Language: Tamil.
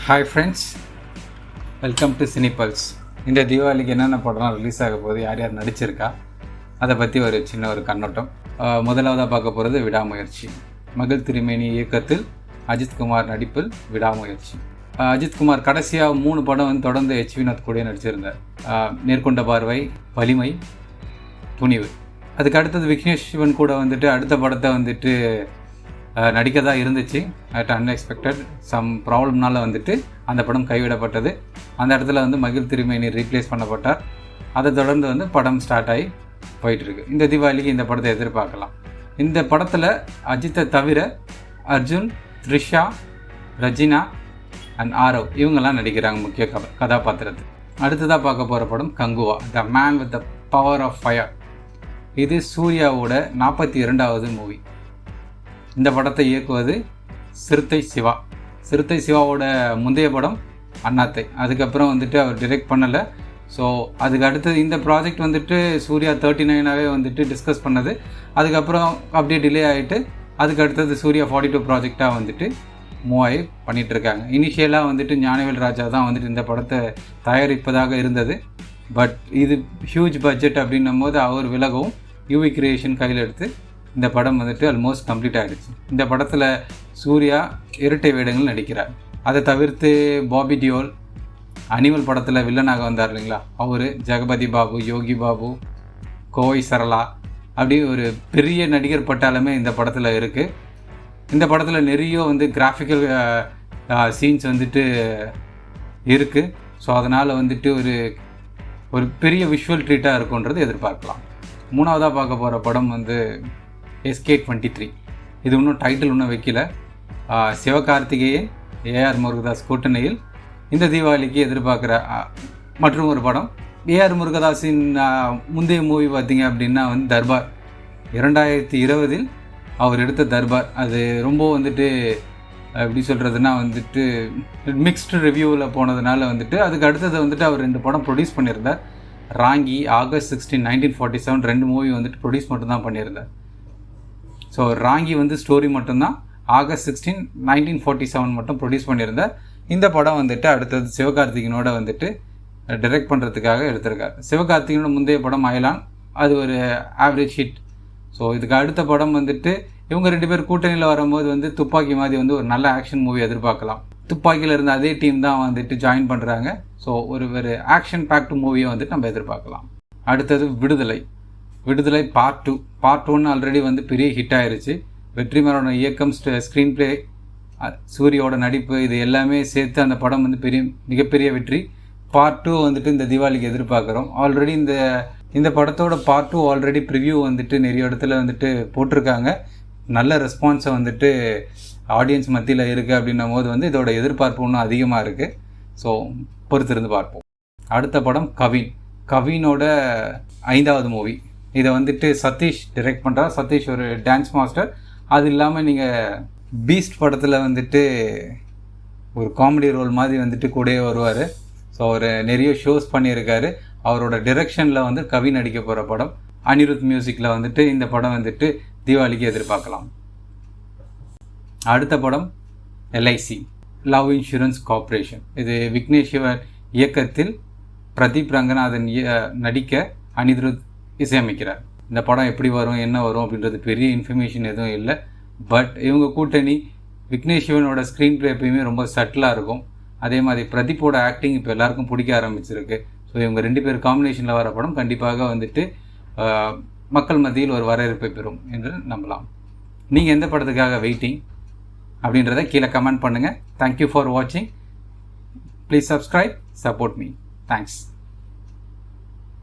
ஹாய் ஃப்ரெண்ட்ஸ், வெல்கம் டு சினிபல்ஸ். இந்த தீபாவளிக்கு என்னென்ன படம்லாம் ரிலீஸ் ஆக போகுது, யார் யார் நடிச்சிருக்கா, அதை பற்றி ஒரு சின்ன ஒரு கண்ணோட்டம். முதலாவதாக பார்க்க போகிறது விடாமுயற்சி. மகிழ் திருமேனி இயக்கத்தில் அஜித்குமார் நடிப்பில் விடாமுயற்சி. அஜித்குமார் கடைசியாக 3 படம் வந்து தொடர்ந்து வினோத் கூட நடிச்சிருந்தார். நேர்கொண்ட பார்வை, வலிமை, துணிவு. அதுக்கு அடுத்தது விக்னேஷ் சிவன் கூட வந்துட்டு அடுத்த படத்தை வந்துட்டு நடிக்க தான் இருந்துச்சு. அட் அன்எக்ஸ்பெக்டட் சம் ப்ராப்ளம்னால வந்துட்டு அந்த படம் கைவிடப்பட்டது. அந்த இடத்துல வந்து மகிழ் திருமேனி ரீப்ளேஸ் பண்ணப்பட்டார். அதை தொடர்ந்து வந்து படம் ஸ்டார்ட் ஆகி போயிட்டுருக்கு. இந்த தீபாவளிக்கு இந்த படத்தை எதிர்பார்க்கலாம். இந்த படத்தில் அஜித்தை தவிர அர்ஜுன், த்ரிஷா, ரஜினா அண்ட் ஆரவ் இவங்கெல்லாம் நடிக்கிறாங்க முக்கிய கதாபாத்திரத்தில். அடுத்ததாக பார்க்க போகிற படம் Kanguva, the man with the power of fire. இது சூர்யாவோட 42வது மூவி. இந்த படத்தை இயக்குவது சிறுத்தை சிவா. சிறுத்தை சிவாவோட முந்தைய படம் அண்ணாத்தை. அதுக்கப்புறம் வந்துட்டு அவர் டிரெக்ட் பண்ணலை. ஸோ அதுக்கு அடுத்தது இந்த ப்ராஜெக்ட் வந்துட்டு சூர்யா 39ஆகவே வந்துட்டு டிஸ்கஸ் பண்ணது. அதுக்கப்புறம் அப்படியே டிலே ஆகிட்டு அதுக்கு அடுத்தது சூர்யா 42 ப்ராஜெக்டாக வந்துட்டு மூவ் ஆகி பண்ணிகிட்ருக்காங்க. இனிஷியலாக வந்துட்டு ஞானவேல் ராஜா தான் வந்துட்டு இந்த படத்தை தயாரிப்பதாக இருந்தது. பட் இது ஹியூஜ் பட்ஜெட் அப்படின்னும் போது அவர் விலகவும் யூவி கிரியேஷன் கையில் எடுத்து இந்த படம் வந்துட்டு ஆல்மோஸ்ட் கம்ப்ளீட் ஆகிடுச்சு. இந்த படத்தில் சூர்யா இரட்டை வேடங்கள் நடிக்கிறார். அதை தவிர்த்து பாபி டியோல் அனிமல் படத்தில் வில்லனாக வந்தார் இல்லைங்களா, அவர், ஜெகபதி பாபு, யோகி பாபு, கோவை சரளா, அப்படி ஒரு பெரிய நடிகர் பட்டாலுமே இந்த படத்தில் இருக்குது. இந்த படத்தில் நிறைய வந்து கிராஃபிக்கல் சீன்ஸ் வந்துட்டு இருக்குது. ஸோ அதனால் வந்துட்டு ஒரு பெரிய விஷுவல் ட்ரீட்டாக இருக்குன்றது எதிர்பார்க்கலாம். மூணாவதாக பார்க்க போகிற படம் வந்து SK23. இது இன்னும் டைட்டில் இன்னும் வைக்கல. சிவகார்த்திகேயன், ஏஆர் முருகதாஸ் கூட்டணியில் இந்த தீபாவளிக்கு எதிர்பார்க்குற மற்றும் ஒரு படம். ஏஆர் முருகதாஸின் முந்தைய மூவி பார்த்திங்க அப்படின்னா வந்து தர்பார், 2020 அவர் எடுத்த தர்பார். அது ரொம்ப வந்துட்டு எப்படி சொல்கிறதுனா வந்துட்டு மிக்ஸ்டு ரிவ்யூவில் போனதுனால வந்துட்டு அதுக்கு அடுத்தது வந்துட்டு அவர் 2 படம் ப்ரொடியூஸ் பண்ணியிருந்தார். ராங்கி, ஆகஸ்ட் 16, 1947 2 மூவி வந்துட்டு ப்ரொடியூஸ் மட்டும்தான் பண்ணியிருந்தார். ஸோ ராங்கி வந்து ஸ்டோரி மட்டும்தான், ஆகஸ்ட் 16, 1947 மட்டும் ப்ரொடியூஸ் பண்ணியிருந்தார். இந்த படம் வந்துட்டு அடுத்தது சிவகார்த்திகனோட வந்துட்டு டைரக்ட் பண்ணுறதுக்காக எடுத்திருக்கார். சிவகார்த்திகனோட முந்தைய படம் அயலான், அது ஒரு ஆவரேஜ் ஹிட். ஸோ இதுக்கு அடுத்த படம் வந்துட்டு இவங்க 2 பேர் கூட்டணியில் வரும்போது வந்து துப்பாக்கி மாதிரி வந்து ஒரு நல்ல ஆக்ஷன் மூவி எதிர்பார்க்கலாம். துப்பாக்கியில் இருந்த அதே டீம் தான் வந்துட்டு ஜாயின் பண்ணுறாங்க. ஸோ ஒரு ஆக்ஷன் பேக்டு மூவியை வந்துட்டு நம்ம எதிர்பார்க்கலாம். அடுத்தது விடுதலை பார்ட் 2. பார்ட் 1 ஆல்ரெடி வந்து பெரிய ஹிட் ஆயிருச்சு. வெற்றிமாறனோட இயக்கம், ஸ்க்ரீன் பிளே, சூரியோட நடிப்பு, இது எல்லாமே சேர்த்து அந்த படம் வந்து மிகப்பெரிய வெற்றி. பார்ட் 2 வந்துட்டு இந்த தீபாவளிக்கு எதிர்பார்க்குறோம். ஆல்ரெடி இந்த படத்தோட பார்ட் 2 ஆல்ரெடி ப்ரிவ்யூ வந்துட்டு நிறைய இடத்துல வந்துட்டு போட்டிருக்காங்க. நல்ல ரெஸ்பான்ஸை வந்துட்டு ஆடியன்ஸ் மத்தியில் இருக்குது அப்படின்னும் போது வந்து இதோட எதிர்பார்ப்பு இன்னும் அதிகமாக இருக்குது. ஸோ பொறுத்திருந்து பார்ப்போம். அடுத்த படம் கவினோட 5வது மூவி. இதை வந்துட்டு சதீஷ் டைரக்ட் பண்ணுறார். சதீஷ் ஒரு டான்ஸ் மாஸ்டர். அது இல்லாமல் நீங்கள் பீஸ்ட் படத்தில் வந்துட்டு ஒரு காமெடி ரோல் மாதிரி வந்துட்டு கூடவே வருவார். ஸோ அவர் நிறைய ஷோஸ் பண்ணியிருக்காரு. அவரோட டிரெக்ஷனில் வந்து கவி நடிக்க போகிற படம். அனிருத் மியூசிக்கில் வந்துட்டு இந்த படம் வந்துட்டு தீபாவளிக்கு எதிர்பார்க்கலாம். அடுத்த படம் LIC, லவ் இன்சூரன்ஸ் கார்பரேஷன். இது விக்னேஷ் சிவன் இயக்கத்தில் பிரதீப் ரங்கநாதன் நடிக்க அனிருத் இசையமைக்கிறார். இந்த படம் எப்படி வரும், என்ன வரும் அப்படின்றது பெரிய இன்ஃபர்மேஷன் எதுவும் இல்லை. பட் இவங்க கூட்டணி விக்னேஷ் சிவனோட ஸ்க்ரீன் பிளே எப்பயுமே ரொம்ப சட்டிலாக இருக்கும். அதே மாதிரி பிரதீப்போட ஆக்டிங் இப்போ எல்லாருக்கும் பிடிக்க ஆரம்பிச்சிருக்கு. ஸோ இவங்க 2 பேர் காம்பினேஷனில் வர படம் கண்டிப்பாக வந்துட்டு மக்கள் மத்தியில் ஒரு வரவேற்பை பெறும் என்று நம்பலாம். நீங்கள் எந்த படத்துக்காக வெயிட்டிங் அப்படின்றத கீழே கமெண்ட் பண்ணுங்கள். தேங்க்யூ ஃபார் வாட்சிங். Please subscribe, support me. Thanks.